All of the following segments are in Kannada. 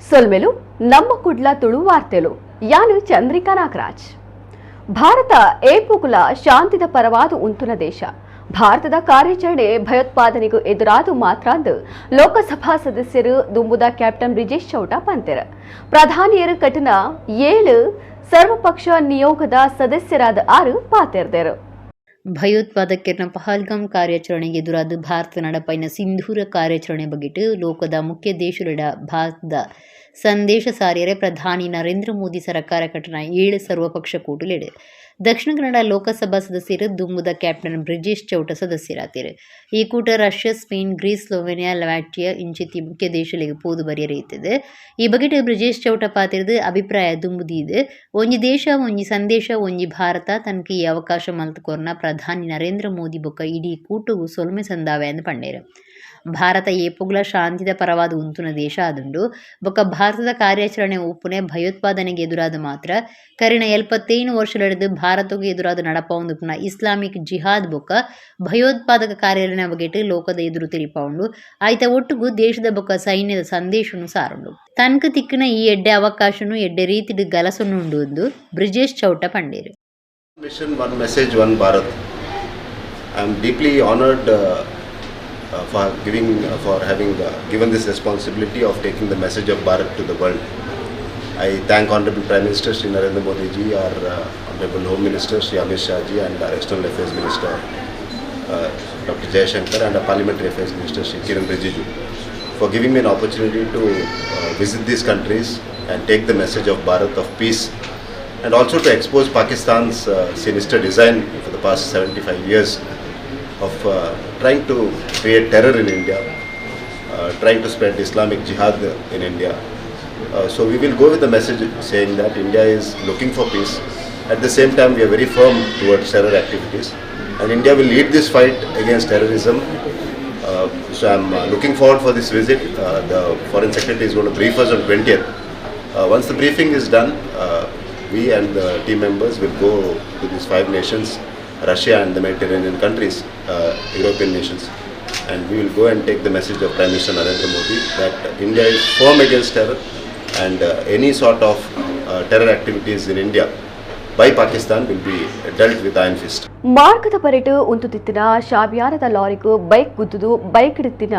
ಸೊಲ್ಮೆಲು ನಮ್ಮ ಕುಡ್ಲ ತುಳು ವಾರ್ತೆಲು ಯಾನು ಚಂದ್ರಿಕಾ ನಾಗರಾಜ್. ಭಾರತ ಏಪುಕುಲ ಶಾಂತಿದ ಪರವಾದ ಉಂತುನ ದೇಶ. ಭಾರತದ ಕಾರ್ಯಾಚರಣೆ ಭಯೋತ್ಪಾದನೆಗೂ ಎದುರಾದು ಮಾತ್ರ ಅಂದು ಲೋಕಸಭಾ ಸದಸ್ಯರು ದುಂಬುದ ಕ್ಯಾಪ್ಟನ್ ಬ್ರಿಜೇಶ್ ಚೌಟ ಪಂತೆರ್. ಪ್ರಧಾನಿಯರು ಕಟನ 7 ಸರ್ವಪಕ್ಷ ನಿಯೋಗದ ಸದಸ್ಯರಾದ 6 ಪಾತೆರ್ದರು. ಭಯೋತ್ಪಾದಕರ ಪಹಲ್ಗಾಮ್ ಕಾರ್ಯಾಚರಣೆಗೆ ಎದುರಾದ ಭಾರತ ನಡಪೈನ ಸಿಂಧೂರ ಕಾರ್ಯಾಚರಣೆ ಬಗೆಟ್ ಲೋಕದ ಮುಖ್ಯ ದೇಶಗಳ ಭಾರತದ ಸಂದೇಶ ಸಾರಿಯರೆ ಪ್ರಧಾನಿ ನರೇಂದ್ರ ಮೋದಿ ಸರ್ಕಾರ ಕಟನ 7 ಸರ್ವಪಕ್ಷ ಕೂಟಲೆಡ್ ದಕ್ಷಿಣ ಕನ್ನಡ ಲೋಕಸಭಾ ಸದಸ್ಯರು ದುಂಬುದ ಕ್ಯಾಪ್ಟನ್ ಬ್ರಿಜೇಶ್ ಚೌಟ ಸದಸ್ಯರಾತಿರು. ಈ ಕೂಟ Russia, Spain, Greece, Slovenia, Latvia ಇಂಚಿತಿ ಮುಖ್ಯ ದೇಶಗಳಿಗೆ ಪೋದು ಬರೆಯರೆಯುತ್ತದೆ. ಈ ಬಗೆಟ್ ಬ್ರಿಜೇಶ್ ಚೌಟ ಪಾತಿರದು ಅಭಿಪ್ರಾಯ ದುಂಬುದಿದು ಒಂಜಿ ದೇಶ ಒಂಜಿ ಸಂದೇಶ ಒಂಜಿ ಭಾರತ ತನಕ ಈ ಅವಕಾಶ ಮಲ್ತುಕೊರ್ನ ಪ್ರಧಾನಿ ನರೇಂದ್ರ ಮೋದಿ ಬೊಕ್ಕ ಇಡೀ ಕೂಟವು ಸೊಲ್ಮೆ ಸಂದಾವೆ ಅಂದು ಪಂಡೇರು. ಭಾರತ ಏಪುಗ್ಲ ಶಾಂತಿದ ಪರವಾದ ಉಂತುನ ದೇಶ ಆದುಂಡು ಬೊಕ್ಕ ಭಾರತದ ಕಾರ್ಯಾಚರಣೆ ಒಪ್ಪುನೆ ಭಯೋತ್ಪಾದನೆಗೆ ಎದುರಾದ ಮಾತ್ರ ಕರಿನ 71 ವರ್ಷಲೆಡೆದು ಭಾರತಕ್ಕೆ ಎದುರಾದ ನಡಪೌಂದುಪುನ ಇಸ್ಲಾಮಿಕ್ ಜಿಹಾದ್ ಬೊಕ್ಕ ಭಯೋತ್ಪಾದಕ ಕಾರ್ಯಾಚರಣೆ ಬಗೆಟ್ ಲೋಕದ ಎದುರು ತಿರಿಪೌಂಡು ಆಯ್ತ ಒಟ್ಟುಗು ದೇಶದ ಬೊಕ್ಕ ಸೈನ್ಯದ ಸಂದೇಶನು ಸಾರುಂಡು ತನಕ ತಿಕ್ಕಿನ ಈ ಎಡ್ಡೆ ಅವಕಾಶನು ಎಡ್ಡೆ ರೀತಿಡ್ ಗಲಸೊನ್ನುಂಡು ಎಂದು Brijesh Chowta ಪಂಡೇರು. Mission One Message One Bharat. I am deeply honored for having given this responsibility of taking the message of Bharat to the world. I thank Honorable Prime Minister Shri Narendra Modi ji, our Honorable Home Minister Shri Amit Shah ji, and our External Affairs Minister Dr. Jayashankar, and our Parliamentary Affairs Minister Shri Kiran Rijiju for giving me an opportunity to visit these countries and take the message of Bharat, of peace, and also to expose Pakistan's sinister design for the past 75 years of trying to create terror in India, trying to spread Islamic jihad in India. So we will go with the message saying that India is looking for peace. At the same time, we are very firm towards terror activities, and India will lead this fight against terrorism. So I am looking forward for this visit. The Foreign Secretary is going to brief us on 20th. Once the briefing is done, we and the team members will go to these 5 nations, Russia and the Mediterranean countries, European nations, and we will go and take the message of Prime Minister Narendra Modi that India is firm against terror, and any sort of terror activities in India by Pakistan will be dealt with iron fist. ಮಾರ್ಗದ ಬರೆಟ್ ಉಂತುತಿತ್ತಿನ ಶಾಬಿಯಾನದ ಲಾರಿಗೂ ಬೈಕ್ ಗುದ್ದುದು ಬೈಕ್ ಹಿಡಿತಿನ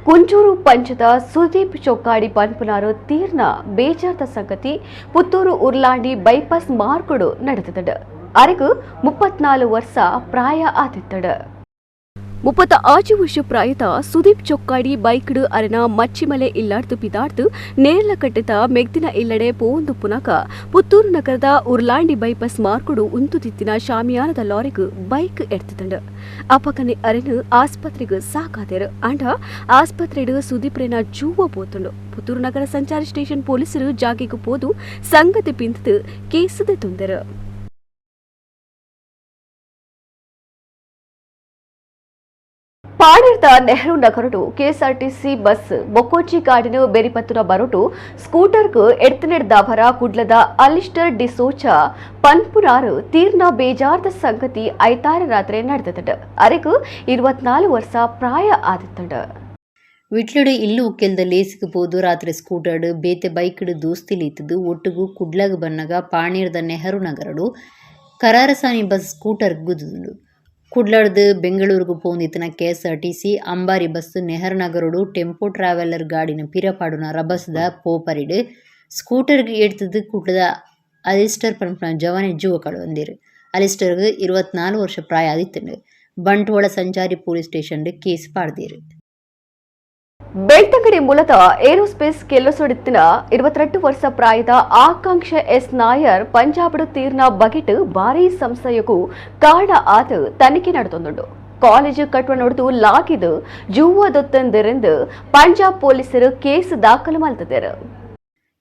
ಕುಂಚೂರು ಪಂಚದ ಸುದೀಪ್ ಚೊಕ್ಕಾಡಿ ಪನ್ಪುನಾರು ತೀರ್ನ ಬೇಜಾರ್ದ ಸಂಗತಿ ಪುತ್ತೂರು ಉರ್ಲಾಂಡಿ ಬೈಪಾಸ್ ಮಾರ್ಗಡು ನಡೆದಿದ್ದ ಅರೆಗೂ 34 ವರ್ಷ ಪ್ರಾಯ ಆದಿತ್ತಡ. 35 ವರ್ಷ ಪ್ರಾಯದ ಸುದೀಪ್ ಚೊಕ್ಕಾಡಿ ಬೈಕ್ಡು ಅರೆನ ಮಚ್ಚಿಮಲೆ ಇಲ್ಲಾಡ್ದು ಪಿದಾಡ್ದು ನೇರ್ಲ ಕಟ್ಟಿತ ಮೆಗ್ದಿನ ಇಲ್ಲಡೆ ಪೋಂದು ಪುನಕ ಪುತ್ತೂರು ನಗರದ ಉರ್ಲಾಂಡಿ ಬೈಪಾಸ್ ಮಾರ್ಕುಡು ಉಂತುತಿತ್ತಿನ ಶಾಮಿಯಾನದ ಲಾರಿಗೂ ಬೈಕ್ ಎಡ್ತಿದ್ದ. ಅಪಕನೆ ಅರೆನು ಆಸ್ಪತ್ರೆಗೆ ಸಾಕಾದೇರು ಅಂಡ ಆಸ್ಪತ್ರೆಡು ಸುದೀಪ್ರೇನ ಜೂವ ಪೋತುಂಡು. ಪುತ್ತೂರು ನಗರ ಸಂಚಾರಿ ಸ್ಟೇಷನ್ ಪೊಲೀಸರು ಜಾಗೆಗೂ ಪೋದು ಸಂಗತಿ ಪಿಂತದು ಕೇಸದೆ ತುಂದರು. ಪಾಣೇರ್ದ ನೆಹರು ನಗರಡು ಕೆಎಸ್ಆರ್ಟಿಸಿ ಬಸ್ ಬೊಕ್ಕೋಚಿ ಕಾಡಿನ ಬೆರಿಪತ್ತುರ ಬರೋಟು ಸ್ಕೂಟರ್ಗೂ ಎಡ್ತನೆಡ್ದಾವರ ಕುಡ್ಲದ ಅಲಿಸ್ಟರ್ ಡಿಸೋಚ ಪನ್ಪುನಾರು ತೀರ್ನ ಬೇಜಾರ್ದ ಸಂಗತಿ ಐತಾರ ರಾತ್ರಿ ನಡೆದದ ಅರೆಗೂ 24 ವರ್ಷ ಪ್ರಾಯ ಆದಿತ್ತಡ. ವಿಟ್ಲಡು ಇಲ್ಲು ಉಕ್ಕೆಲ್ದ ಲೇಸಿಗೆ ಪೋದು ರಾತ್ರಿ ಸ್ಕೂಟರ್ಡ್ ಬೇತೆ ಬೈಕ್ಡ್ ದೋಸ್ತಿಲಿತ್ತದು ಒಟ್ಟುಗೂ ಕುಡ್ಲಾಗ ಬನ್ನಗ ಪಾಣೇರ್ದ ನೆಹರು ನಗರಡು ಕರಾರಸಾನಿ ಬಸ್ ಸ್ಕೂಟರ್ ಗುದ್ದುಂಡು. ಕುಡ್ಲಾಡ್ದು ಬೆಂಗಳೂರಿಗೆ ಪೋಂದಿತ್ತಿನ ಕೆಎಸ್ಆರ್ಟಿಸಿ ಅಂಬಾರಿ ಬಸ್ ನೆಹರು ನಗರಡು ಟೆಂಪೋ ಟ್ರಾವೆಲರ್ ಗಾಡಿನ ಪಿರಪಾಡುನ ರಭಸದ ಪೋಪರಿಡ್ ಸ್ಕೂಟರ್ಗೆ ಎಡ್ತದ್ದು ಕುಡ್ಲದ ಅಲಿಸ್ಟರ್ ಪಂಪ್ನ ಜವನೆ ಜೀವ ಕಳುವಂದಿರು. ಅಲಿಸ್ಟರ್ಗೆ 24 ವರ್ಷ ಪ್ರಾಯ ಆದಿತ್ತಂಡು. ಬಂಟ್ವಾಳ ಸಂಚಾರಿ ಪೊಲೀಸ್ ಸ್ಟೇಷನ್ ಕೇಸ್ ಪಾಡ್ದಿರು. ಬೆಳ್ತಂಗಡಿ ಮೂಲದ ಏರೋಸ್ಪೇಸ್ ಕೆಲಸೊಡಿತ್ತಿನ 22 ವರ್ಷ ಪ್ರಾಯದ ಆಕಾಂಕ್ಷ ಎಸ್ ನಾಯರ್ ಪಂಜಾಬಡು ತೀರ್ನ ಬಗೆಟ್ ಭಾರೀ ಸಂಶಯಕ್ಕೂ ಕಾರಣ ಆದ ತನಿಖೆ ನಡೆದೊಂದುಂಡು. ಕಾಲೇಜು ಕಟ್ಟುವ ನೋಡಿದು ಲಾಗಿದು ಜೂವದೊತ್ತಂದರೆಂದು ಪಂಜಾಬ್ ಪೊಲೀಸರು ಕೇಸ್ ದಾಖಲು ಮಾಡಿದರು.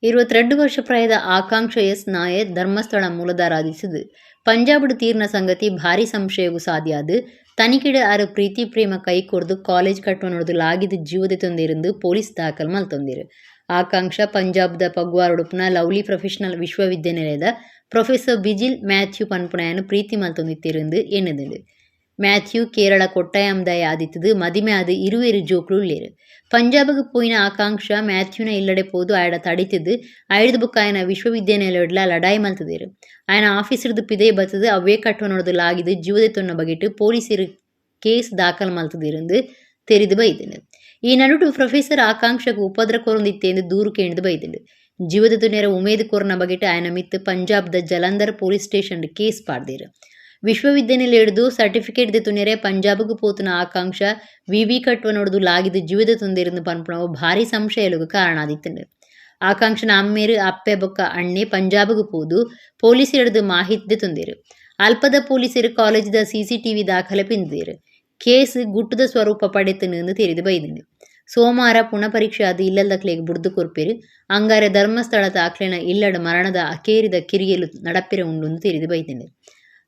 22 ವರ್ಷ ಪ್ರಾಯದ ಆಕಾಂಕ್ಷ ಎಸ್ ನಾಯರ್ ಧರ್ಮಸ್ಥಳ ಮೂಲದಾರಾಧಿಸಿದು ಪಂಜಾಬಡು ತೀರ್ನ ಸಂಗತಿ ಭಾರಿ ಸಂಶಯಗೂ ಸಾಧ್ಯಾದು ತನಿಖೆಡೆ ಆರು ಪ್ರೀತಿ ಪ್ರೇಮ ಕೈಕೊರ್ದು ಕಾಲೇಜ್ ಕಟ್ಟುವ ನೋಡಿದು ಲಾಗಿದ್ದು ಜೀವದ ತೊಂದಿರಂದು ಪೊಲೀಸ್ ದಾಖಲು ಮಲ್ತೊಂದಿರು. ಆಕಾಂಕ್ಷ ಪಂಜಾಬ್ದ ಪಗ್ವಾರ್ ಉಡುಪುನ ಲವ್ಲಿ ಪ್ರೊಫೆಷನಲ್ ವಿಶ್ವವಿದ್ಯಾನಿಲಯದ ಪ್ರೊಫೆಸರ್ ಬಿಜಿಲ್ ಮ್ಯಾಥ್ಯೂ ಪನ್ಪುಣೆಯನ್ನು ಪ್ರೀತಿ ಮಲ್ತೊಂದಿತ್ತಿರಂದು ಎನ್ನದುಂಡು. മാത്യു കേരള കൊട്ടയമതായി ആദിത്തത് മതിമയാത് ഇരുവേರು ಜೋಕ್ಲುಳ್ಳೇರು ಪಂಜಾಬ್ಗೆ ಪೋಯಿನ ಆಕಾಂಕ್ಷ ಮ್ಯಾಥ್ಯೂನ ಇಲ್ಲಡೆ ಪೋದು ಆಯಡ ತಡಿತಿದ್ದು ಐದು ಬುಕ್ ಆಯನ ವಿಶ್ವವಿದ್ಯಾನಿಲಯಡ್ಲ ಲಡಾಯಿ ಮಲ್ತದೇರು ಆಯನ ಆಫೀಸರ್ದು ಪಿದೆ ಬತ್ತದು ಅವೇ ಕಟ್ಟುವ ಲಾಗಿದ್ದು ಜೀವದೆ ತೊನ್ನ ಬಗೆಟ್ಟು ಪೊಲೀಸರು ಕೇಸ್ ದಾಖಲು ಮಲ್ತದಿರಂದು ತೆರಿದು ಬೈದಿಲ್ಲ. ಈ ನಡುಟು ಪ್ರೊಫೆಸರ್ ಆಕಾಂಕ್ಷకు ಉಪದ್ರ ಕೊರೊಂದಿತ್ತೆಂದು ದೂರು ಕೇಳಿದು ಬೈದಿಲ್ಲ. ಜೀವದ ತುನ್ನೆರ ಉಮೇದ್ ಕೊರನ ಬಗೆಟ್ಟು ಆಯನ ಮಿತ್ತು ಪಂಜಾಬ್ದ ಜಲಂಧರ್ ಪೊಲೀಸ್ ಸ್ಟೇಷನ್ ಕೇಸ್ ಪಾಡ್ದೇರು. ವಿಶ್ವವಿದ್ಯಾನಿಲಯ ಹಿಡಿದು ಸರ್ಟಿಫಿಕೇಟ್ ದೆ ತುನ್ನೆರೆ ಪಂಜಾಬ್ಗೆ ಪೋತುನ ಆಕಾಂಕ್ಷ ವಿವಿ ಕಟ್ಟುವ ನೋಡುದು ಲಾಗಿದ್ದು ಜೀವದ ತೊಂದರೆಂದು ಪನ್ಪುಣವು ಭಾರಿ ಸಂಶಯಲುಗು ಕಾರಣ ಆದಿತ್ತಂಡು. ಆಕಾಂಕ್ಷನ ಅಮ್ಮೇರು ಅಪ್ಪೆ ಬೊಕ್ಕ ಅಣ್ಣೆ ಪಂಜಾಬ್ಗೆ ಪೋದು ಪೊಲೀಸರು ಹಿಡಿದು ಮಾಹಿತಿ ತೊಂದೇರು. ಅಲ್ಪದ ಪೊಲೀಸರು ಕಾಲೇಜಿದ CCTV ದಾಖಲೆ ಪಿಂದೇರು. ಕೇಸ್ ಗುಟ್ಟದ ಸ್ವರೂಪ ಪಡೆತನೆಂದು ತೆರೆದು ಬೈದಿದೆ. ಸೋಮವಾರ ಪುನಃ ಪರೀಕ್ಷೆ ಆದ ಇಲ್ಲದಕ್ಲೆಗೆ ಬುಡ್ದು ಕೊರ್ಪೇರು ಅಂಗಾರೆ ಧರ್ಮಸ್ಥಳದ ಆಕ್ಲೆನ ಇಲ್ಲಡ ಮರಣದ ಅಕೇರಿದ ಕಿರಿಯಲು ನಡಪಿರ ಉಂಡು ತೆರೆದು ಬೈದಿದೆ.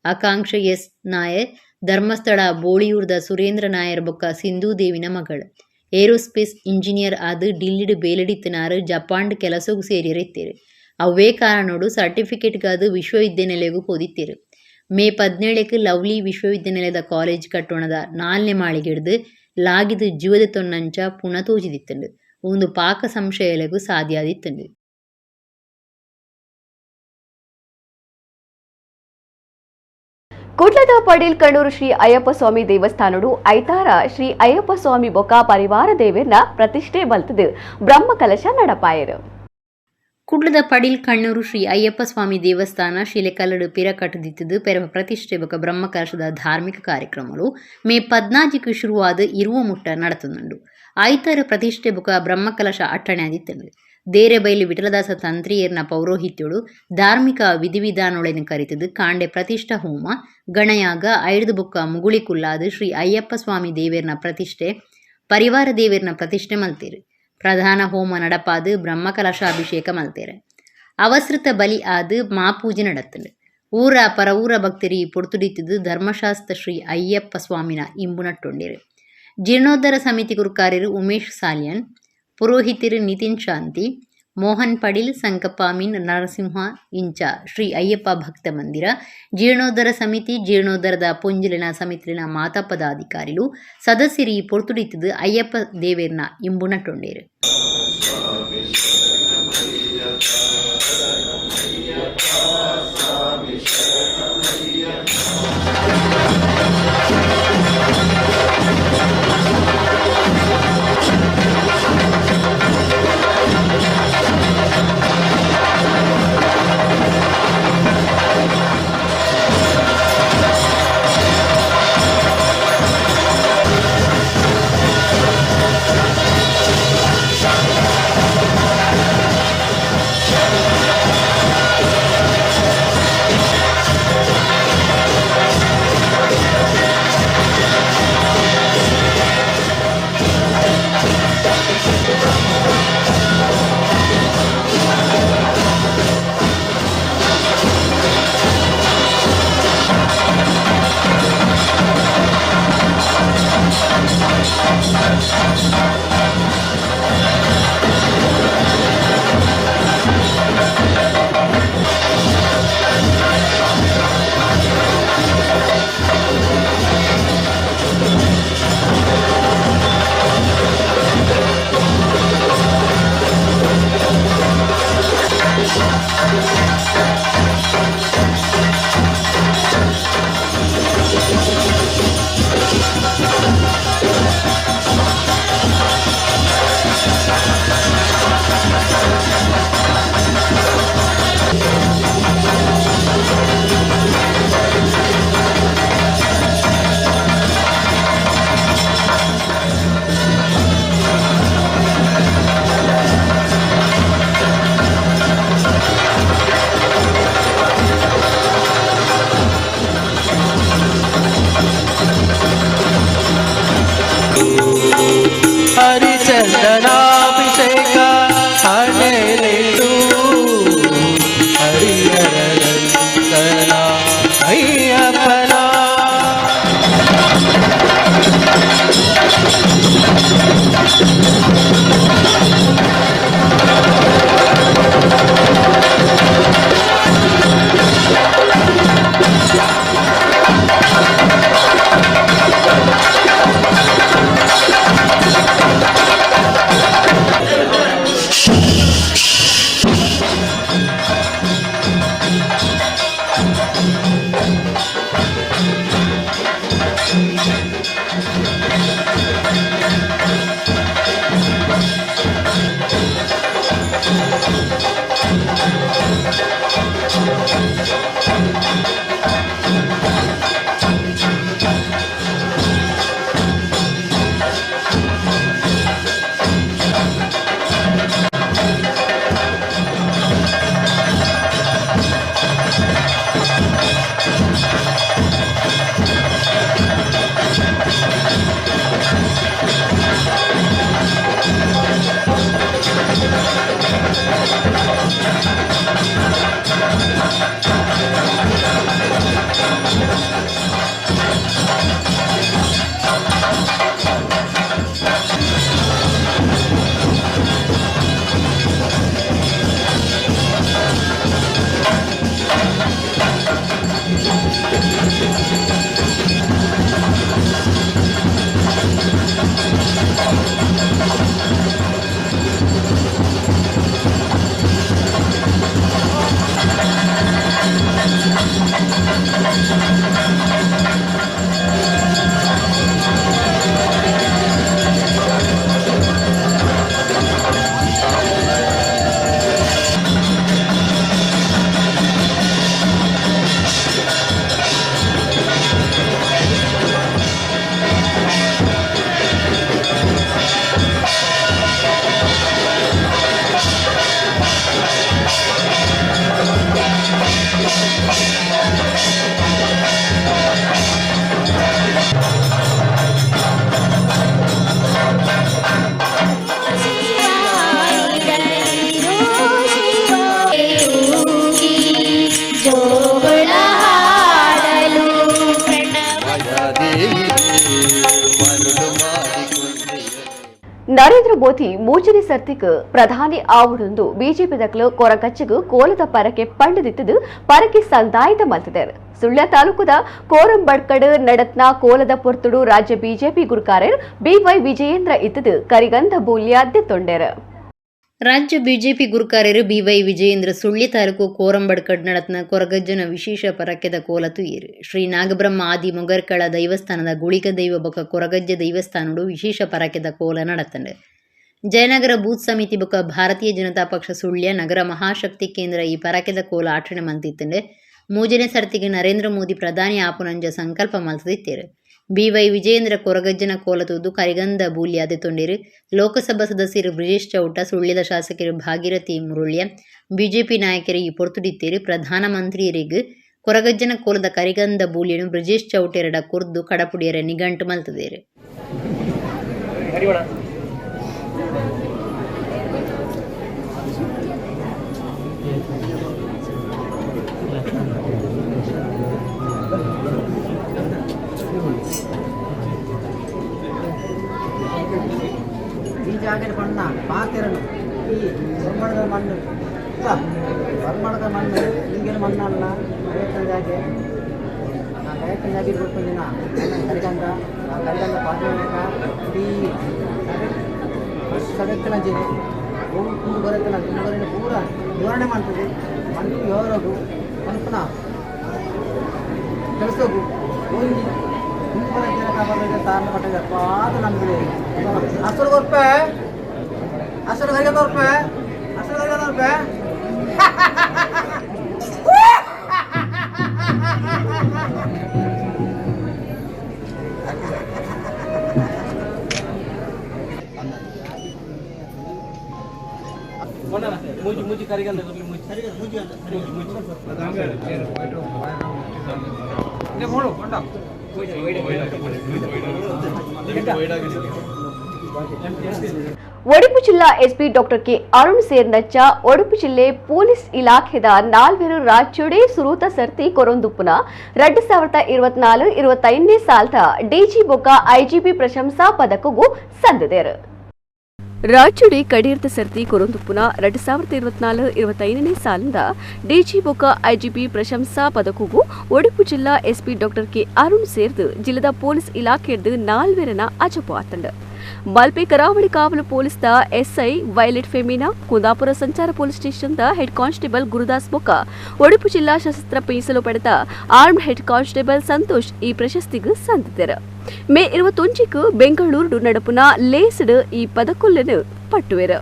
ಆಕಾಂಕ್ಷ ಎಸ್ ನಾಯರ್ ಧರ್ಮಸ್ಥಳ ಬೋಳಿಯೂರ್ದ ಸುರೇಂದ್ರ ನಾಯರ್ ಬೊಕ್ಕ ಸಿಂಧೂದೇವಿನ ಮಗಳು. ಏರೋಸ್ಪೇಸ್ ಇಂಜಿನಿಯರ್ ಆದ ಡಿಲ್ಲಿಡ್ ಬೇಲಡಿತ್ತನಾರು ಜಪಾಂಡ್ ಕೆಲಸಗೂ ಸೇರಿರಿತ್ತೇರು. ಅವೇ ಕಾರಣೋಡು ಸರ್ಟಿಫಿಕೇಟ್ಗಾದು ವಿಶ್ವವಿದ್ಯಾನಿಲಯಗೂ ಪೋದಿತ್ತೇರು. ಮೇ 17ಕ್ಕೆ ಲವ್ಲಿ ವಿಶ್ವವಿದ್ಯಾನಿಲಯದ ಕಾಲೇಜ್ ಕಟ್ಟೋಣದ 4ನೇ ಮಾಳಿಗೆ ಹಿಡಿದು ಲಾಗಿದು ಜೀವದ ತೊನ್ನಂಚ ಪುನಃ ತೋಜಿದಿತ್ತಂಡು ಒಂದು ಪಾಕ ಸಂಶಯಲೆಗೂ ಸಾಧ್ಯ ಆದಿತ್ತಂಡು. ಕುಡ್ಲದ ಪಡೀಲ್ ಕಣ್ಣೂರು ಶ್ರೀ ಅಯ್ಯಪ್ಪ ಸ್ವಾಮಿ ದೇವಸ್ಥಾನಡು ಐತಾರ ಶ್ರೀ ಅಯ್ಯಪ್ಪ ಸ್ವಾಮಿ ಬೊಕ್ಕ ಪರಿವಾರ ದೇವರ್ನ ಪ್ರತಿಷ್ಠೆ ಬಲ್ತದು ಬ್ರಹ್ಮ ಕಲಶ ನಡಪಾಯರು. ಕುಡ್ಲದ ಪಡೀಲ್ ಕಣ್ಣೂರು ಶ್ರೀ ಅಯ್ಯಪ್ಪ ಸ್ವಾಮಿ ದೇವಸ್ಥಾನ ಶಿಲೆಕಲ್ಲಡು ಪಿರ ಕಟ್ಟದಿತ್ತದು ಪೆರ ಪ್ರತಿಷ್ಠೆ ಬೊಕ್ಕ ಬ್ರಹ್ಮ ಕಲಶದ ಧಾರ್ಮಿಕ ಕಾರ್ಯಕ್ರಮಗಳು ಮೇ 14ಕ್ಕೆ ಶುರುವಾದ ಇರುವ ಮುಟ್ಟ ನಡತುಂಡು. ಐತಾರ ಪ್ರತಿಷ್ಠೆ ಬೊಕ್ಕ ಬ್ರಹ್ಮ ಕಲಶ ಅಟ್ಟಣೆ ಆದಿತ್ತಂಡು. ದೇರೆಬೈಲಿ ವಿಠಲದಾಸ ತಂತ್ರಿಯರ್ನ ಪೌರೋಹಿತ್ಯಳು ಧಾರ್ಮಿಕ ವಿಧಿವಿಧಾನೊಳೆನ ಕರಿತದು ಕಾಂಡೆ ಪ್ರತಿಷ್ಠಾ ಹೋಮ ಗಣಯಾಗ ಐದು ಬೊಕ್ಕ ಮುಗುಳಿ ಕುಲ್ಲಾದು ಶ್ರೀ ಅಯ್ಯಪ್ಪ ಸ್ವಾಮಿ ದೇವೇರ್ನ ಪ್ರತಿಷ್ಠೆ ಪರಿವಾರ ದೇವೇರ್ನ ಪ್ರತಿಷ್ಠೆ ಮಲ್ತೇರು. ಪ್ರಧಾನ ಹೋಮ ನಡಪಾದು ಬ್ರಹ್ಮ ಕಲಶಾಭಿಷೇಕ ಮಲ್ತೇರೆ. ಅವಸೃತ ಬಲಿ ಆದು ಮಾಪೂಜೆ ನಡತ್ತಲು ಊರ ಪರ ಊರ ಭಕ್ತರಿ ಪೊರ್ತುಡಿತದು ಧರ್ಮಶಾಸ್ತ್ರ ಶ್ರೀ ಅಯ್ಯಪ್ಪ ಸ್ವಾಮಿನ ಇಂಬು ನಟ್ಟೊಂಡಿರು. ಜೀರ್ಣೋದ್ಧಾರ ಸಮಿತಿ ಗುರುಕಾರ್ಯರು ಉಮೇಶ್ ಸಾಲಿಯನ್, ಪುರೋಹಿತರು ನಿತಿನ್ ಶಾಂತಿ, ಮೋಹನ್ ಪಡೀಲ್, ಸಂಕಪಾಮೀನ್ ನರಸಿಂಹ ಇಂಚ ಶ್ರೀ ಅಯ್ಯಪ್ಪ ಭಕ್ತ ಮಂದಿರ ಜೀರ್ಣೋದ್ಧಾರ ಸಮಿತಿ ಜೀರ್ಣೋದ್ಧಾರದ ಪೊಂಜಲಿನ ಸಮಿತಿನ ಮಾತಾ ಪದಾಧಿಕಾರಿಗಳು ಸದಸ್ಯರಿ ಪೊರ್ತುಡಿತದು ಅಯ್ಯಪ್ಪ ದೇವೇರ್ನ ಇಂಬು ನಟ್ಟೊಂಡೇರು. ಹರಿಚಂದನಾಭಿಷೇಕ ಹಣೆಲೆಂದು ಹರಿಹರನಂದನ ಅಯ್ಯಪ್ಪನ ನರೇಂದ್ರ ಮೋದಿ ಮೂಜನೆ ಸರ್ತಿಗೆ ಪ್ರಧಾನಿ ಆವಡೊಂದು ಬಿಜೆಪಿ ದಕ್ಲು ಕೊರಗಚ್ಚಗು ಕೋಲದ ಪರಕೆ ಪಂಡದಿತ್ತದು ಪರಕೆ ಸಂದಾಯದ ಮಲ್ತಿದ್ದಾರೆ. ಸುಳ್ಯ ತಾಲೂಕದ ಕೋರಂಬಡ್ಕಡ್ ನಡತ್ನ ಕೋಲದ ಪೊರ್ತುಡು ರಾಜ್ಯ ಬಿಜೆಪಿ ಗುರುಕಾರ್ಯರ್ ಬಿವೈ ವಿಜಯೇಂದ್ರ ಇತ್ತದು ಕರಿಗಂಧ ಬೂಲ್ಯ ದೆತ್ತೊಂಡೇರ. ರಾಜ್ಯ ಬಿಜೆಪಿ ಗುರುಕಾರ್ಯರು ಬಿವೈ ವಿಜಯೇಂದ್ರ ಸುಳ್ಯ ತಾಲೂಕು ಕೋರಂಬಡ್ಕಡ್ ನಡತ್ನ ಕೊರಗಜ್ಜನ ವಿಶೇಷ ಪರಕೆದ ಕೋಲತು ಏರು ಶ್ರೀ ನಾಗಬ್ರಹ್ಮ ಆದಿ ಮೊಗರ್ಕಳ ದೈವಸ್ಥಾನದ ಗುಳಿಗ ದೈವ ಬೊಕ ಕೊರಗಜ್ಜ ದೈವಸ್ಥಾನಡು ವಿಶೇಷ ಪರಕೆದ ಕೋಲ ನಡತಂಡೆ. ಜಯನಗರ ಬೂತ್ ಸಮಿತಿ ಬೊಕ ಭಾರತೀಯ ಜನತಾ ಪಕ್ಷ ಸುಳ್ಯ ನಗರ ಮಹಾಶಕ್ತಿ ಕೇಂದ್ರ ಈ ಪರಕೆದ ಕೋಲ ಆಚರಣೆ ಮಲ್ತಿತ್ತಂಡೆ. ಮೂಜನೆ ಸರ್ತಿಗೆ ನರೇಂದ್ರ ಮೋದಿ ಪ್ರಧಾನಿ ಆಪುನಂಜ ಸಂಕಲ್ಪ ಮಲ್ತಿತ್ತೇರು. ಬಿವೈ ವಿಜಯೇಂದ್ರ ಕೊರಗಜ್ಜನ ಕೋಲತುದು ಕರಿಗಂಧ ಬೂಲ್ಯಾದೆ ತೊಂಡೇರು. ಲೋಕಸಭಾ ಸದಸ್ಯರು ಬ್ರಿಜೇಶ್ ಚೌಟ, ಸುಳ್ಯದ ಶಾಸಕರು ಭಾಗೀರಥಿ ಮುರುಳ್ಯ, ಬಿಜೆಪಿ ನಾಯಕರು ಈ ಪೊರ್ತುಡಿತ್ತೇರು. ಪ್ರಧಾನಮಂತ್ರಿಯರಿಗೂ ಕೊರಗಜ್ಜನ ಕೋಲದ ಕರಿಗಂಧ ಬೂಲ್ಯನು ಬ್ರಿಜೇಶ್ ಚೌಟೆರಡ ಕುರ್ದು ಕಡಪುಡಿಯರ ನಿಘಂಟು ಮಲ್ತದೇರು. ಈ ಜಾಗದ ಬಣ್ಣ ಪಾತಿರನು ಈ ಬರ್ಮಣದ ಮಣ್ಣು ಬರ್ಮಣದ ಮಣ್ಣು ಹಿಂಗಿನ ಮಣ್ಣಲ್ಲ ಕೈಯತ್ತಿನ ಜಾಗೆ ಆ ಕೈಯತ್ತಿನ ಜಾಗೆ ಕೊಡ್ಕೊಂಡಿನ ಕರಿಗಂಧ ಆ ಕರಿಗಂಧ ಪಾತ್ರೆಕ ಈ ಸಗತ್ತಿನ ಜಿನೆ ಕೂಡು ಬರುತ್ತಲ್ಲ ನಿಮ್ಮವರನ್ನು ಪೂರ ನಿವಾರಣೆ ಮಾಡ್ತದೆ. ಮಣ್ಣು ಯೋರೋಗು ಕಲ್ಪನ ಕೆಲಸೋಗು ಒಂದು ನಿಮ್ಮವರ ಜನ ಕಾಪಾಡಿದ್ರೆ ತಾರಣ ಪಟ್ಟಿದಪ್ಪ ಅದು ನಮಗೆ ಅಸಲು ರೂಪಾಯಿ ಅಸಲು ಕರಿಗಂಧ ರೂಪಾಯಿ ಅಸಲು ಕರಿಗಂಧ ರೂಪಾಯಿ ಮೂಜಿ ಮೂಜಿ ಕರಿಗಂಧ ಒಡುಪು ಜಿಲ್ಲಾ ಎಸ್ಪಿ ಡಾಕ್ಟರ್ ಕೆ ಅರುಣ್ ಸೇರ್ನಚ್ಚ ಒಡುಪು ಜಿಲ್ಲೆ ಪೊಲೀಸ್ ಇಲಾಖೆದ 4 ರಾಜ್ಯಡೆ ಸುರೂತ ಸರ್ತಿ ಕೊರೊಂದುಪ್ಪುನ 2024-25 ಸಾಲದ ಡಿಜಿ ಬೊಕ ಐಜಿಪಿ ಪ್ರಶಂಸಾ ಪದಕಗೂ ಸಂದಿದರು. ರಾಜ್ಯಡೆ ಕಡೀರ್ದ ಸರ್ತಿ ಕೊರೊಂದುಪ್ಪುನ 2024-25 ಸಾಲಿಂದ ಡಿಜಿ ಬೊಕ ಐಜಿಪಿ ಪ್ರಶಂಸಾ ಪದಕಗೂ ಒಡುಪು ಜಿಲ್ಲಾ ಎಸ್ಪಿ ಡಾಕ್ಟರ್ ಕೆ ಅರುಣ್ ಸೇರ್ದು ಜಿಲ್ಲದ ಪೊಲೀಸ್ ಇಲಾಖೆದ 4 ಅಜಪು ಆತಂಡ. ಮಲ್ಪೆ ಕರಾವಳಿ ಕಾವಲು ಪೊಲೀಸ್ದ ಎಸ್ಐ ವೈಲೆಟ್ ಫೆಮಿನಾ, ಕುಂದಾಪುರ ಸಂಚಾರ ಪೊಲೀಸ್ ಸ್ಟೇಷನ್ದ ಹೆಡ್ ಕಾನ್ಸ್ಟೇಬಲ್ ಗುರುದಾಸ್ ಬೊಕ್ಕ ಉಡುಪಿ ಜಿಲ್ಲಾ ಸಶಸ್ತ್ರ ಮೀಸಲು ಪಡೆದ ಆರ್ಮ್ಡ್ ಹೆಡ್ ಕಾನ್ಸ್ಟೇಬಲ್ ಸಂತೋಷ್ ಈ ಪ್ರಶಸ್ತಿಗೆ ಸಂದಿದ್ದರು. ಮೇ 21க்கு ಬೆಂಗಳೂರು ನಡಪುನ ಲೇಸ್ಡ್ ಈ ಪದಕೊಲ್ಲನು ಪಟ್ಟುವೆರು.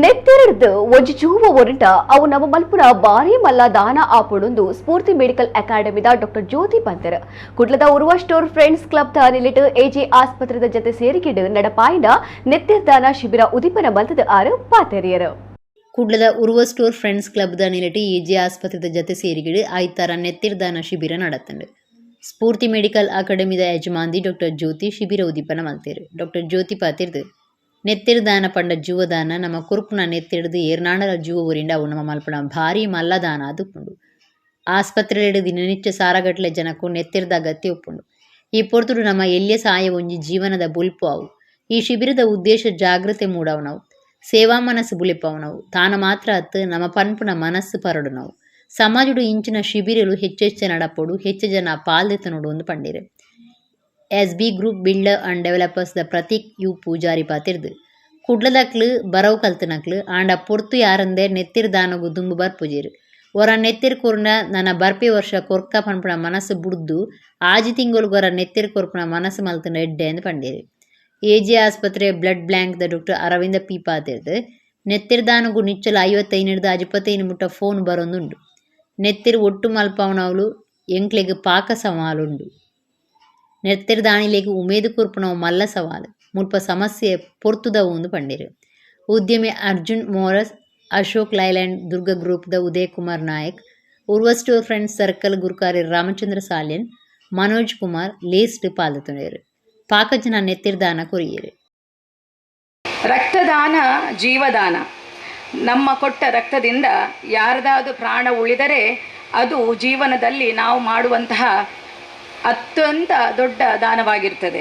ನೆತ್ತೆರಡ್ದು ಒಂಜಿ ಜೂವ ಒರಿಂಟ ಅವು ನಮ್ಮ ಮಲ್ಪುರ ಬಾರಿ ಮಲ್ಲ ದಾನ ಆಪುಡೊಂದು ಸ್ಫೂರ್ತಿ ಮೆಡಿಕಲ್ ಅಕಾಡೆಮಿದ ಡಾಕ್ಟರ್ ಜ್ಯೋತಿ ಪಂತರ್ ಕುಡ್ಲದ ಉರ್ವ ಸ್ಟೋರ್ ಫ್ರೆಂಡ್ಸ್ ಕ್ಲಬ್ ದ ನಿಲಿಟ್ ಎಜೆ ಆಸ್ಪತ್ರೆದ ಜತೆ ಸೇರಿಕಿಡು ನಡಪಾಯಿನ ನೆತ್ತೆರ್ದಾನ ಶಿಬಿರ ಉದಿಪನ ಮಲ್ತದ ಆರು ಪಾತೆರಿಯರು. ಕುಡ್ಲದ ಉರ್ವ ಸ್ಟೋರ್ ಫ್ರೆಂಡ್ಸ್ ಕ್ಲಬ್ ದ ನಿಲಿಟ್ ಎಜೆ ಆಸ್ಪತ್ರೆದ ಜತೆ ಸೇರಿಕಿಡು ಆಯ್ತಾರ ನೆತ್ತಿರ್ದಾನ ಶಿಬಿರ ನಡತಂಡು. ಸ್ಫೂರ್ತಿ ಮೆಡಿಕಲ್ ಅಕಾಡೆಮಿದ ಯಜಮಾಂದಿ ಡಾಕ್ಟರ್ ಜ್ಯೋತಿ ಶಿಬಿರ ಉದಿಪನ ಮಲ್ತೇರು. ಡಾಕ್ಟರ್ ಜ್ಯೋತಿ ಪಾತಿರ್ದು ನೆತ್ತಿರ್ದಾನ ಪಂಡ ಜೂವದಾನ ನಮ್ಮ ಕುರುಪುನ ನೆತ್ತಿಡ್ದು ಏರ್ನಾಡಲ ಜೂವ ಊರಿಂದ ಅವು ನಮ್ಮ ಮಲ್ಪನ ಭಾರಿ ಮಲ್ಲದಾನ ಅದುಪ್ಪುಂಡು. ಆಸ್ಪತ್ರೆಯಲ್ಲಿ ದಿನನಿತ್ಯ ಸಾರಗಟ್ಲೆ ಜನಕ್ಕೂ ನೆತ್ತಿರ್ದ ಅಗತ್ಯ ಉಪ್ಪುಂಡು. ಈ ಪೊರ್ತುಡು ನಮ್ಮ ಎಲ್ಲಿಯ ಸಹಾಯ ಒಂಜಿ ಜೀವನದ ಬುಲ್ಪು ಅವು. ಈ ಶಿಬಿರದ ಉದ್ದೇಶ ಜಾಗೃತಿ ಮೂಡವು ನಾವು, ಸೇವಾ ಮನಸ್ಸು ಬುಲಿಪವು ನಾವು, ತಾನ ಮಾತ್ರ ಅತ್ತು ನಮ್ಮ ಪನ್ಪುನ ಮನಸ್ಸು ಪರಡು ನಾವು. ಸಮಾಜಡು ಇಂಚಿನ ಶಿಬಿರಲು ಹೆಚ್ಚೆಚ್ಚ ನಡಪೋಡು ಹೆಚ್ಚು ಜನ ಪಾಲ್ದೆತ್ತ ನೋಡು ಪಂಡಿರೆ. SB group builder and developers ದ ಪ್ರತೀಕ್ ಯು ಪೂಜಾರಿ ಪಾತಿರ್ದು ಕುಡ್ಲದಕ್ಲು ಬರವು ಕಲ್ತನಕ್ಲು ಆಂಡ ಪೊರ್ತು ಯಾರಂದೆ ನೆತ್ತಿರ್ದಾನಗು ದುಂಬು ಬರ್ಪುಜೇರು. ಒರ ನೆತ್ತಿರ್ ಕೊರ್ನ ನನ್ನ ಬರ್ಪಿ ವರ್ಷ ಕೊರ್ಕ ಪನ್ಪುನ ಮನಸ್ಸು ಬುಡ್ದು ಆಜಿ ತಿಂಗೊಲ್ಗೊರ ನೆತ್ತಿರ್ ಕೊರ್ಪುನ ಮನಸ್ಸು ಮಲ್ತನ ಎಡ್ಡೆ ಎಂದು ಪಂಡೇರು. ಎಜೆ ಆಸ್ಪತ್ರೆ ಬ್ಲಡ್ ಬ್ಯಾಂಕ್ ದ ಡಾಕ್ಟರ್ ಅರವಿಂದ ಪಿ ಪಾತಿರ್ದು ನೆತ್ತಿರ್ದಾನಗು ನಿಚ್ಚಲ 55 25 ಮುಟ್ಟ ಫೋನ್ ಬರೊಂದುಂಡು. ನೆತ್ತಿರ್ ಒಟ್ಟು ಮಲ್ಪವನವಳು ಎಂಕ್ಲೆಗ್ ಪಾಕ ಸವಾಲುಂಡು. ನೆತ್ತಿರ್ದಾಣಿಲೆಗ್ ಉಮೇದು ಕುರ್ಪುನವು ಮಲ್ಲ ಸವಾಲು ಮುಲ್ಪ ಸಮಸ್ಯೆ ಪೊರ್ತುದವು ಎಂದು ಪಂಡಿರು. ಉದ್ಯಮಿ ಅರ್ಜುನ್ ಮೋರಸ್, ಅಶೋಕ್ ಲೈಲ್ಯಾಂಡ್ ದುರ್ಗ ಗ್ರೂಪ್ ದ Uday Kumar Nayak, Urwa store friends circle ಗುರುಕಾರಿ ರಾಮಚಂದ್ರ ಸಾಲ್ಯನ್, ಮನೋಜ್ ಕುಮಾರ್ ಲೇಸ್ಟ್ ಪಾಲ್ದೊಂಡರು. ಪಾಕಜನ ನೆತ್ತಿರ್ದಾನ ಕೊರಿಯರು. ರಕ್ತದಾನ ಜೀವದಾನ. ನಮ್ಮ ಕೊಟ್ಟ ರಕ್ತದಿಂದ ಯಾರದಾದು ಪ್ರಾಣ ಉಳಿದರೆ ಅದು ಜೀವನದಲ್ಲಿ ನಾವು ಮಾಡುವಂತಹ ಅತ್ಯಂತ ದೊಡ್ಡ ದಾನವಾಗಿರ್ತದೆ.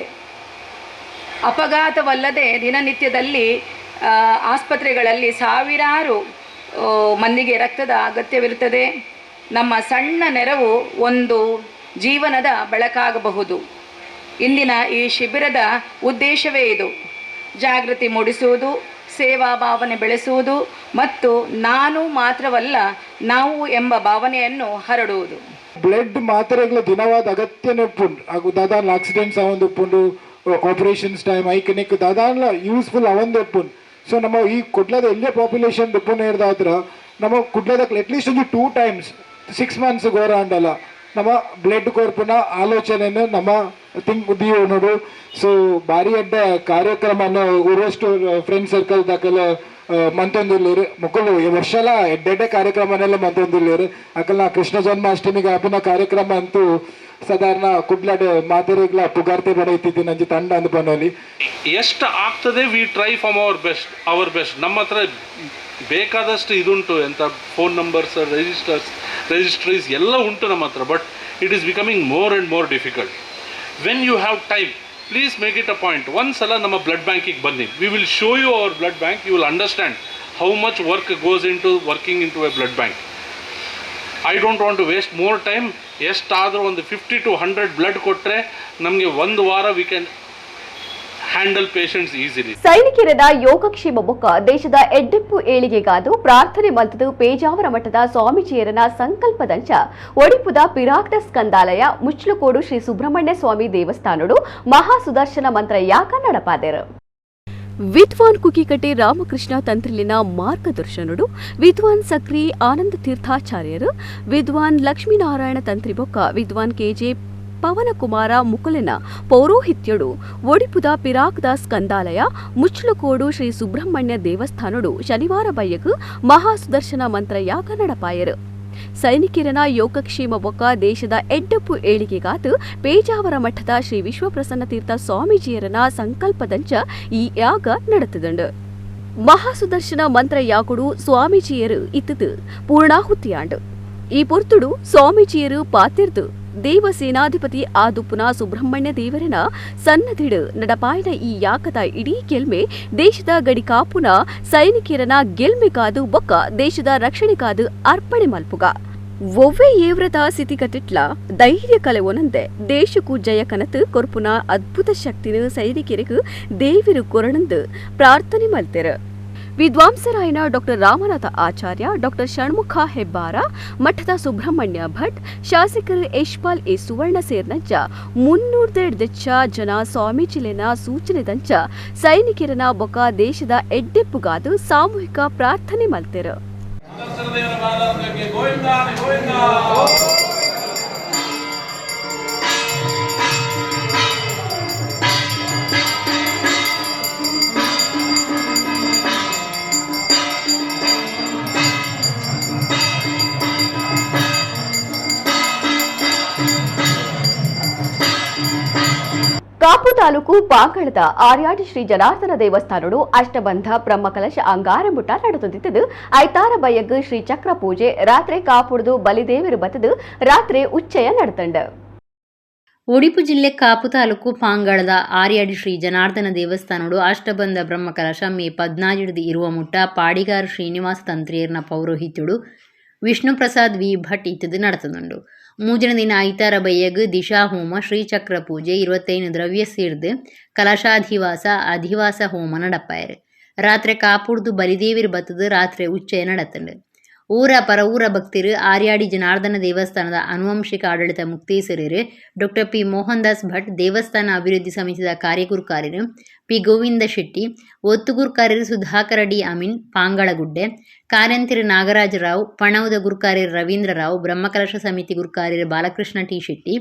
ಅಪಘಾತವಲ್ಲದೆ ದಿನನಿತ್ಯದಲ್ಲಿ ಆಸ್ಪತ್ರೆಗಳಲ್ಲಿ ಸಾವಿರಾರು ಮಂದಿಗೆ ರಕ್ತದ ಅಗತ್ಯವಿರುತ್ತದೆ. ನಮ್ಮ ಸಣ್ಣ ನೆರವು ಒಂದು ಜೀವನದ ಬೆಳಕಾಗಬಹುದು. ಇಂದಿನ ಈ ಶಿಬಿರದ ಉದ್ದೇಶವೇ ಇದು. ಜಾಗೃತಿ ಮೂಡಿಸುವುದು, ಸೇವಾ ಭಾವನೆ ಬೆಳೆಸುವುದು ಮತ್ತು ನಾನು ಮಾತ್ರವಲ್ಲ ನಾವು ಎಂಬ ಭಾವನೆಯನ್ನು ಹರಡುವುದು. ಬ್ಲಡ್ ಮಾತ್ರೆಗಳ ದಿನವಾದ ಅಗತ್ಯನೇ ಉಪ್ಪುಂಡು. ಹಾಗೂ ದಾದಾನ್ಲ ಆಕ್ಸಿಡೆಂಟ್ಸ್ ಅವಂದು ಉಪ್ಪುಂಡು, ಆಪರೇಷನ್ಸ್ ಟೈಮ್ ಐಕನಿಕ್ ದಾದಾನ್ಲ ಯೂಸ್ಫುಲ್ ಅವಂದು ಉಪ್ಪುಂಡು. ಸೊ ನಮ್ಮ ಈ ಕುಡ್ಲದ ಎಲ್ಲೇ ಪಾಪ್ಯುಲೇಷನ್ ಉಪ್ಪುನ ಇರ್ದಾದ್ರ ನಮ್ಮ ಕುಡ್ಲದ ಅಟ್ಲೀಸ್ಟ್ ಒಂದು 2 times 6 months ಗೋರ ಅಂಡಲ್ಲ ನಮ್ಮ ಬ್ಲಡ್ ಕೊರ್ಪುನ ಆಲೋಚನೆಯನ್ನು ನಮ್ಮ ದೀವ ನೋಡು. ಸೊ ಭಾರಿ ಅಡ್ಡ ಕಾರ್ಯಕ್ರಮನ ಉರ್ವಷ್ಟು ಫ್ರೆಂಡ್ ಸರ್ಕಲ್ ದಾಖಲ ಮಂತೊಂದಿಲ್ಲೇರು ಮುಕ್ಕಲು ವರ್ಷಲ ಎಡ್ಡೆಡ್ಡೆ ಕಾರ್ಯಕ್ರಮನೆಲ್ಲ ಮಂತೊಂದಿಲ್ಲೇರು. ಅಕಲ್ನ ಕೃಷ್ಣ ಜನ್ಮಾಷ್ಟಮಿಗೆ ಆಪಿನ ಕಾರ್ಯಕ್ರಮ ಅಂತೂ ಸಾಧಾರಣ ಕುಡ್ಲಾಡ್ ಮಾತೆರೆಗ್ಲ ಪುಗಾರ್ತೆ ಬಡೈತಿದ್ದೆ ನಂಜಿ ತಂಡ ಅಂದ್ ಬನ್ನೋಲಿ ಎಷ್ಟು ಆಗ್ತದೆ we try from our best. ನಮ್ಮ ಹತ್ರ ಬೇಕಾದಷ್ಟು ಇದುಂಟು, ಎಂಥ ಫೋನ್ ನಂಬರ್ಸ್, ರಿಜಿಸ್ಟ್ರೀಸ್ ಎಲ್ಲ ಉಂಟು ನಮ್ಮ ಹತ್ರ. But it is becoming more and more difficult. When you have time, please make it a point. ಒಂದ್ಸಲ ನಮ್ಮ ಬ್ಲಡ್ ಬ್ಯಾಂಕಿಗೆ ಬನ್ನಿ. We will show you our blood bank. You will understand how much work goes into working into a blood bank. I don't want to waste more time. ಎಷ್ಟಾದರೂ ಒಂದು 50 to 100 ಬ್ಲಡ್ ಕೊಟ್ಟರೆ ನಮಗೆ ಒಂದು ವಾರ we can handle patients easily. ಸೈನಿಕರ ಯೋಗಕ್ಷೇಮ ಬೊಕ್ಕ ದೇಶದ ಎಡ್ಡೆಪ್ಪು ಏಳಿಗೆಗಾದು ಪ್ರಾರ್ಥನೆ ಮಲ್ತದು ಪೇಜಾವರ ಮಠದ ಸ್ವಾಮೀಜಿಯರನ ಸಂಕಲ್ಪದಂಚ ಒಡಿಪುದ ಪಿರಾಕ್ಟ ಸ್ಕಂದಾಲಯ ಮುಚ್ಲುಕೋಡು ಶ್ರೀ ಸುಬ್ರಹ್ಮಣ್ಯ ಸ್ವಾಮಿ ದೇವಸ್ಥಾನಡು ಮಹಾ ಸುದರ್ಶನ ಮಂತ್ರ ಯಾಗ ನಡಪಾದರು. ವಿದ್ವಾನ್ ಕುಕಿಕಟ್ಟೆ ರಾಮಕೃಷ್ಣ ತಂತ್ರಿಲಿನ ಮಾರ್ಗದರ್ಶನಡು ವಿದ್ವಾನ್ ಸಕ್ರಿ ಆನಂದ ತೀರ್ಥಾಚಾರ್ಯರು, ವಿದ್ವಾನ್ ಲಕ್ಷ್ಮೀನಾರಾಯಣ ತಂತ್ರಿ ಬೊಕ್ಕ ವಿದ್ವಾನ್ ಕೆಜೆ ಪವನಕುಮಾರ ಮುಕುಲಿನ ಪೌರೋಹಿತ್ಯಡು ಒಡಿಪುದ ಪಿರಾಕ್ದ ಸ್ಕಂದಾಲಯ ಮುಚ್ಲುಕೋಡು ಶ್ರೀ ಸುಬ್ರಹ್ಮಣ್ಯ ದೇವಸ್ಥಾನಡು ಶನಿವಾರ ಬಯ್ಯಗು ಮಹಾ ಸುದರ್ಶನ ಮಂತ್ರ ಯಾಗ ನಡಪಾಯರು. ಸೈನಿಕರನ ಯೋಗಕ್ಷೇಮ ಬೊಕ್ಕ ದೇಶದ ಎಡ್ಡಪ್ಪು ಏಳಿಗೆಗಾತು ಪೇಜಾವರ ಮಠದ ಶ್ರೀ ವಿಶ್ವಪ್ರಸನ್ನ ತೀರ್ಥ ಸ್ವಾಮೀಜಿಯರನ ಸಂಕಲ್ಪದಂಚ ಈ ಯಾಗ ನಡೆತದಂಡು. ಮಹಾ ಸುದರ್ಶನ ಮಂತ್ರ ಯಾಗುಡು ಸ್ವಾಮೀಜಿಯರು ಇತ್ತದು ಪೂರ್ಣಾಹುತಿಯಾಂಡು. ಈ ಪೊರ್ತುಡು ಸ್ವಾಮೀಜಿಯರು ಪಾತಿರ್ದು ದೇವ ಸೇನಾಧಿಪತಿ ಆದುಪ್ಪುನ ಸುಬ್ರಹ್ಮಣ್ಯ ದೇವರನ ಸನ್ನದಿಡು ನಡಪಾಯಿನ ಈ ಯಾಕದ ಇಡೀ ಗೆಲ್ಮೆ ದೇಶದ ಗಡಿಕಾಪುನ ಸೈನಿಕರನ ಗೆಲ್ಮೆಗಾದು ಬೊಕ್ಕ ದೇಶದ ರಕ್ಷಣೆಗಾದು ಅರ್ಪಣೆ ಮಲ್ಪುಗ. ಒವ್ವೆ ಏವ್ರದ ಸ್ಥಿತಿಗತಿಟ್ಲ ಧೈರ್ಯ ಕಲೆವೊನಂದೆ ದೇಶಕ್ಕೂ ಜಯ ಕನತು ಕೊರ್ಪುನ ಅದ್ಭುತ ಶಕ್ತಿನ ಸೈನಿಕರಿಗೂ ದೇವಿರು ಕೊರಣಂದು ಪ್ರಾರ್ಥನೆ ಮಲ್ತೆರು. ವಿದ್ವಾಂಸರಾಯನ ಡಾಕ್ಟರ್ ರಾಮನಾಥ ಆಚಾರ್ಯ, ಡಾಕ್ಟರ್ ಷಣ್ಮುಖ ಹೆಬ್ಬಾರ, ಮಠದ ಸುಬ್ರಹ್ಮಣ್ಯ ಭಟ್, ಶಾಸಕರು ಯಶ್ಪಾಲ್ ಎ ಸುವರ್ಣ ಸೇರ್ನಂಚ 300 ಜನ ಸ್ವಾಮೀಜಿಲಿನ ಸೂಚನೆದಂಚ ಸೈನಿಕರನ ಬೊಕ ದೇಶದ ಎಡ್ಡೆಪ್ಪುಗಾದು ಸಾಮೂಹಿಕ ಪ್ರಾರ್ಥನೆ ಮಲ್ತೆರು. ಕಾಪು ತಾಲೂಕು ಪಾಂಗಳದ ಆರ್ಯಾಡಿ ಶ್ರೀ ಜನಾರ್ದನ ದೇವಸ್ಥಾನಡು ಅಷ್ಟಬಂಧ ಬ್ರಹ್ಮಕಲಶ ಅಂಗಾರಮುಟ್ಟ ನಡೆದುತ್ತಿದ್ದು ಐತಾರ ಬಯ್ಯಗ್ ಶ್ರೀ ಚಕ್ರ ಪೂಜೆ ರಾತ್ರಿ ಕಾಪುಡ್ದು ಬಲಿದೇವರು ಬತ್ತದು ರಾತ್ರಿ ಉಚ್ಚಯ ನಡೆತಂಡ. ಉಡುಪಿ ಜಿಲ್ಲೆ ಕಾಪು ತಾಲೂಕು ಪಾಂಗಳದ ಆರ್ಯಾಡಿ ಶ್ರೀ ಜನಾರ್ದನ ದೇವಸ್ಥಾನಡು ಅಷ್ಟಬಂಧ ಬ್ರಹ್ಮಕಲಶ ಮೇ 14 ಇರುವ ಮುಟ್ಟ ಪಾಡಿಗಾರ ಶ್ರೀನಿವಾಸ ತಂತ್ರಿಯರ್ನ ಪೌರೋಹಿತ್ಯುಡು ವಿಷ್ಣು ಪ್ರಸಾದ್ ವಿ ಭಟ್ ಇತ್ತದು ನಡೆತದುಂಡು. ಮೂಜನ ದಿನ ಐತಾರ ಬಯ್ಯಗ್ ದಿಶಾ ಹೋಮ ಶ್ರೀಚಕ್ರ ಪೂಜೆ 25 ದ್ರವ್ಯ ಸೇರ್ದು ಕಲಶಾಧಿವಾಸ ಅಧಿವಾಸ ಹೋಮ நடப்பாயிரு. ರಾತ್ರಿ ಕಾಪುಡ್ದು ಬಲಿದೇವಿರು ಬತ್ತದು ರಾತ್ರಿ ಉಚ್ಚಯ நடತಂಡು. ಊರ ಪರ ಊರ ಭಕ್ತಿರು ಆರ್ಯಾಡಿ ಜನಾರ್ದನ ದೇವಸ್ಥಾನದ ಆನುವಂಶಿಕ ಆಡಳಿತ ಮುಕ್ತೇಸರರು ಡಾಕ್ಟರ್ ಪಿ ಮೋಹನ್ ದಾಸ್ ಭಟ್, ದೇವಸ್ಥಾನ ಅಭಿವೃದ್ಧಿ ಸಮಿತಿಯ ಕಾರ್ಯಗುರ್ಕಾರರು ಪಿ ಗೋವಿಂದ ಶೆಟ್ಟಿ, ಒತ್ತುಗುರ್ಕಾರರು ಸುಧಾಕರ ಡಿ ಅಮೀನ್ ಪಾಂಗಳಗುಡ್ಡೆ, ಕಾರ್ಯಂತಿರು ನಾಗರಾಜರಾವ್, ಪಣವದ ಗುರ್ಕಾರ್ಯರು ರವೀಂದ್ರರಾವ್, ಬ್ರಹ್ಮಕಲಶ ಸಮಿತಿ ಗುರ್ಕಾರ್ಯರು ಬಾಲಕೃಷ್ಣ ಟಿ ಶೆಟ್ಟಿ,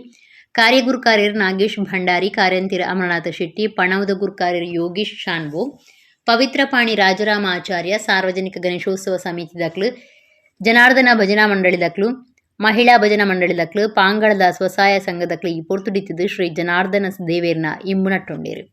ಕಾರ್ಯಗುರ್ಕಾರ್ಯರು ನಾಗೇಶ್ ಭಂಡಾರಿ, ಕಾರ್ಯಂತಿರು ಅಮರನಾಥ ಶೆಟ್ಟಿ, ಪಣವದ ಗುರ್ಕಾರ್ಯರು ಯೋಗೀಶ್ ಶಾನ್ಭೋ, ಪವಿತ್ರ ಪಾಣಿ ರಾಜರಾಮ ಆಚಾರ್ಯ, ಸಾರ್ವಜನಿಕ ಗಣೇಶೋತ್ಸವ ಸಮಿತಿ ದಕ್ಲು, ಜನಾರ್ದನ ಭಜನಾ ಮಂಡಳಿ ದಕ್ಲು, ಮಹಿಳಾ ಭಜನಾ ಮಂಡಳಿ ದಕ್ಲು, ಪಾಂಗಳದ ಸ್ವಸಹಾಯ ಸಂಘ ದಕ್ಲು ಈ ಪೊರ್ತುಡಿತ್ತಿದ್ದು ಶ್ರೀ ಜನಾರ್ದನ ದೇವೇರ್ನ ಇಂಬು ನಟ್ಟೊಂಡೇರು.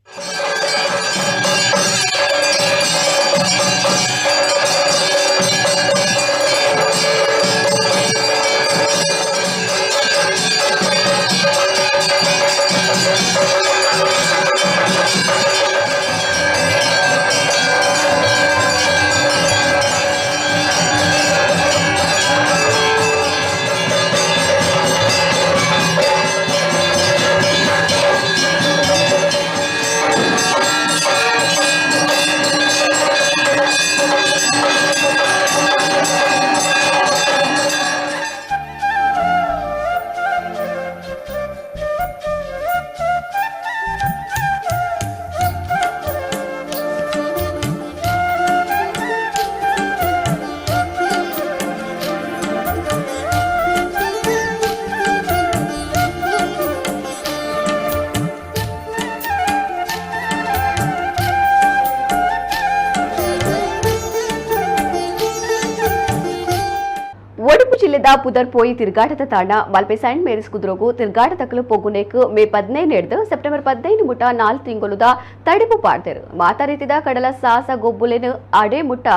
ಒಡುಪು ಜಿಲ್ಲೆದ ಪುದರ್ಪೋಯಿ ತಿರುಗಾಟದ ತಾಣ ಮಲ್ಪೆ ಸೈಂಟ್ ಮೇರಿಸ್ ಕುದುರೋಗು ತಿರುಗಾಟದಕ್ಕಲು ಪೊಗ್ಗುನೇಕು ಮೇ 15 ಸೆಪ್ಟೆಂಬರ್ 15 ಮುಟ್ಟ 4 ತಿಂಗಳುದ ತಡಿಪು ಪಾಡ್ದೇರು ಮಾತಾರೀತಿದ ಕಡಲ ಸಾಸ ಗೊಬ್ಬುಲೆನು ಅಡೆ ಮುಟ್ಟ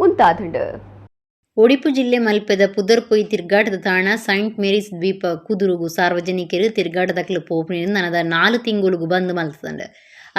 ಉಂತಾದಂಡು. ಉಡುಪಿ ಜಿಲ್ಲೆ ಮಲ್ಪೆದ ಪುದರ್ಪೊಯ್ ತಿರುಗಾಟದ ತಾಣ ಸೈಂಟ್ ಮೇರಿಸ್ ದ್ವೀಪ ಕುದುರುಗು ಸಾರ್ವಜನಿಕರು ತಿರುಗಾಟದಕ್ಕಲು ಪೋಪುನಿಂದ ನನದ 4 ತಿಂಗುಳುಗು ಬಂದು ಮಲ್ತದಂಡು.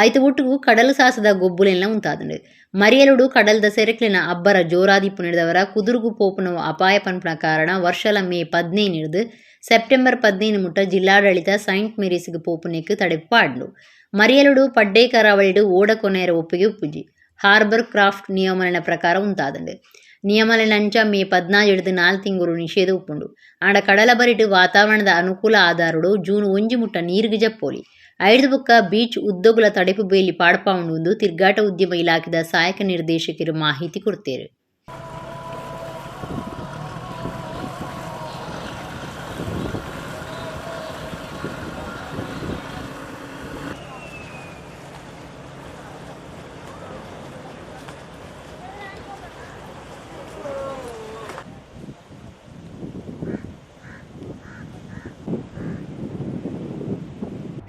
ಐತ ಒಟ್ಟಿಗೂ ಕಡಲು ಸಾಸದ ಗೊಬ್ಬುಲೆಲ್ಲ ಉಂತಾದಂಡು. ಮರಿಯಲುಡು ಕಡಲದ ಸೆರೆಕ್ಲಿನ ಅಬ್ಬರ ಜೋರಾದಿಪ್ಪು ನಡೆದವರ ಕುದುರುಗು ಪೋಪುನ ಅಪಾಯ ಪನ್ಪನ ಕಾರಣ ವರ್ಷಲ ಮೇ 15 ಸೆಪ್ಟೆಂಬರ್ 15 ಮುಟ್ಟ ಜಿಲ್ಲಾಡಳಿತ ಸೈಂಟ್ ಮೇರಿಸ್ಗೆ ಪೋಪುನೆಕ್ ತಡೆಪ್ಪು ಆಡ್ಲು. ಮರಿಯಲುಡು ಪಡ್ಡೆ ಕರಾವಳಿಡು ಓಡ ಕೊನೆಯರ ಒಪ್ಪಿಗೆ ಉಪ್ಪುಜಿ ಹಾರ್ಬರ್ ಕ್ರಾಫ್ಟ್ ನಿಯಮನ ಪ್ರಕಾರ ಉಂತಾದಂಡು. ನಿಯಮನಂಚ ಮೇ 14 4 ತಿಂಗಳು ನಿಷೇಧ ಉಪ್ಪುಂಡು. ಆಂಡ ಕಡಲ ಬರಿಟು ವಾತಾವರಣದ ಅನುಕೂಲ ಆಧಾರಡು ಜೂನ್ 1 ಮುಟ್ಟ ನೀರಿಗೆ ಜಪ್ಪೋಲಿ 5 ಬುಕ್ಕ ಬೀಚ್ ಉದ್ಯೋಗುಲ ತಡೆಪು ಬೇಲಿ ಪಾಡ್ಪಾವುಂಡು ತಿರ್ಗಾಟ ಉದ್ಯಮ ಇಲಾಖೆದ ಸಹಾಯಕ ನಿರ್ದೇಶಕರು ಮಾಹಿತಿ ಕೊಡ್ತೇರು.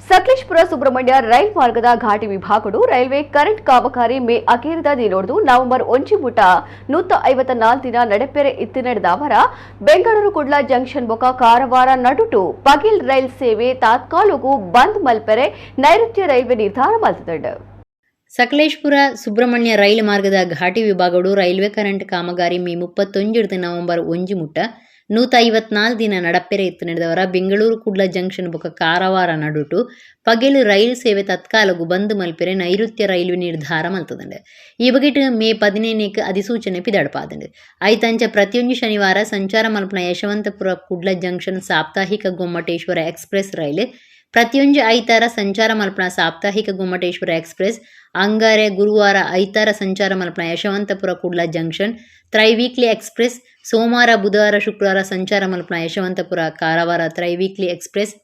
ಸಕಲೇಶಪುರ ಸುಬ್ರಹ್ಮಣ್ಯ ರೈಲ್ ಮಾರ್ಗದ ಘಾಟಿ ವಿಭಾಗಡು ರೈಲ್ವೆ ಕರೆಂಟ್ ಕಾಮಗಾರಿ ಮೇ ಅಕೇರದ ದಿನೋಡ್ದು ನವೆಂಬರ್ 1 ಮುಟ 154 ದಿನ ನಡೆಪೆರೆ ಇತ್ತು ನಡೆದವರ ಬೆಂಗಳೂರು ಕುಡ್ಲ ಜಂಕ್ಷನ್ ಬೊಕ ಕಾರವಾರ ನಡುಟು ಪಗಿಲ್ ರೈಲ್ ಸೇವೆ ತಾತ್ಕಾಲಿಗೂ ಬಂದ್ ಮಲ್ಪೆರೆ ನೈಋತ್ಯ ರೈಲ್ವೆ ನಿರ್ಧಾರ ಮಲ್ತದಂಡು. ಸಕಲೇಶಪುರ ಸುಬ್ರಹ್ಮಣ್ಯ ರೈಲು ಮಾರ್ಗದ ಘಾಟಿ ವಿಭಾಗಡು ರೈಲ್ವೆ ಕರೆಂಟ್ ಕಾಮಗಾರಿ ಮೇ 31 ನವೆಂಬರ್ 1 ಮುಟ್ಟ 154 ದಿನ ನಡಪೆರೆ ಇತ್ತು ನಡೆದವರ ಬೆಂಗಳೂರು ಕುಡ್ಲ ಜಂಕ್ಷನ್ ಬೊಕ ಕಾರವಾರ ನಡುಟು ಪಗೆಲು ರೈಲು ಸೇವೆ ತತ್ಕಾಲಗು ಬಂದ್ ಮಲ್ಪೆರೆ ನೈಋತ್ಯ ರೈಲ್ವೆ ನಿರ್ಧಾರ ಮಲ್ತದಂಡೆ ಈ ಬಗೆಟ್ ಮೇ 17 ಅಧಿಸೂಚನೆ ಪಿದಡ್ಪಾದಂಡೆ ಐತಂಚ ಪ್ರತಿಯೊಂದು ಶನಿವಾರ ಸಂಚಾರ ಮಲ್ಪನ ಯಶವಂತಪುರ ಕುಡ್ಲ ಜಂಕ್ಷನ್ ಸಾಪ್ತಾಹಿಕ ಗೊಮ್ಮಟೇಶ್ವರ ಎಕ್ಸ್ಪ್ರೆಸ್ ರೈಲು ಪ್ರತಿಯೊಂದು ಐತಾರ ಸಂಚಾರ ಮಲ್ಪನ ಸಾಪ್ತಾಹಿಕ ಗೊಮ್ಮಟೇಶ್ವರ ಎಕ್ಸ್ಪ್ರೆಸ್ ಅಂಗಾರೆ ಗುರುವಾರ ಐತಾರ ಸಂಚಾರ ಮಲ್ಪನ ಯಶವಂತಪುರ ಕುಡ್ಲ ಜಂಕ್ಷನ್ ತ್ರೈವೀಕ್ಲಿ ಎಕ್ಸ್ಪ್ರೆಸ್ ಸೋಮವಾರ ಬುಧವಾರ ಶುಕ್ರವಾರ ಸಂಚಾರ ಮಲ್ಪನ ಯಶವಂತಪುರ ಕಾರವಾರ ತ್ರೈವೀಕ್ಲಿ ಎಕ್ಸ್ಪ್ರೆಸ್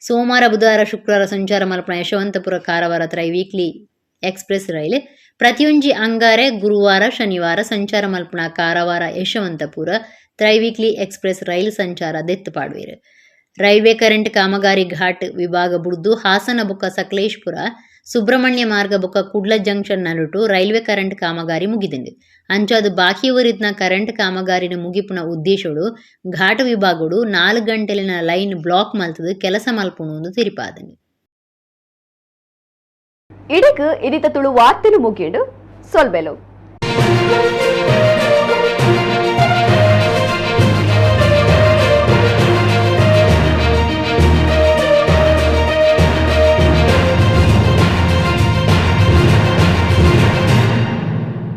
ಸೋಮವಾರ ಬುಧವಾರ ಶುಕ್ರವಾರ ಸಂಚಾರ ಮಲ್ಪನ ಯಶವಂತಪುರ ಕಾರವಾರ ತ್ರೈವೀಕ್ಲಿ ಎಕ್ಸ್ಪ್ರೆಸ್ ರೈಲು ಪ್ರತಿಯೊಂದು ಅಂಗಾರೆ ಗುರುವಾರ ಶನಿವಾರ ಸಂಚಾರ ಮಲ್ಪನ ಕಾರವಾರ ಯಶವಂತಪುರ ತ್ರೈವೀಕ್ಲಿ ಎಕ್ಸ್ಪ್ರೆಸ್ ರೈಲು ಸಂಚಾರ ದೆತ್ತುಪಾಡುವಿರು ರೈಲ್ವೆ ಕರೆಂಟ್ ಕಾಮಗಾರಿ ಘಾಟ್ ವಿಭಾಗ ಬುಡ್ದು ಹಾಸನ ಬೊಕ್ಕ ಸಕಲೇಶ್ಪುರ ಸುಬ್ರಹ್ಮಣ್ಯ ಮಾರ್ಗ ಬೊಕ್ಕ ಕುಡ್ಲ ಜಂಕ್ಷನ್ ನಡುಟು ರೈಲ್ವೆ ಕರೆಂಟ್ ಕಾಮಗಾರಿ ಮುಗಿದಿಂಡು ಅಂಚಾದು ಬಾಕಿಯವರಿದ್ನ ಕರೆಂಟ್ ಕಾಮಗಾರಿನ ಮುಗಿಪುನ ಉದ್ದೇಶಗಳು ಘಾಟ್ ವಿಭಾಗಡು 4 ಗಂಟೆಲಿನ ಲೈನ್ ಬ್ಲಾಕ್ ಮಲ್ತದು ಕೆಲಸ ಮಲ್ಪುಣು ತಿರಿಪಾದನು ಇಡೀ ಇರಿತ ತುಳು ವಾರ್ತೆನು ಮುಗಿಡು ಸೊಲ್ಬೆಲು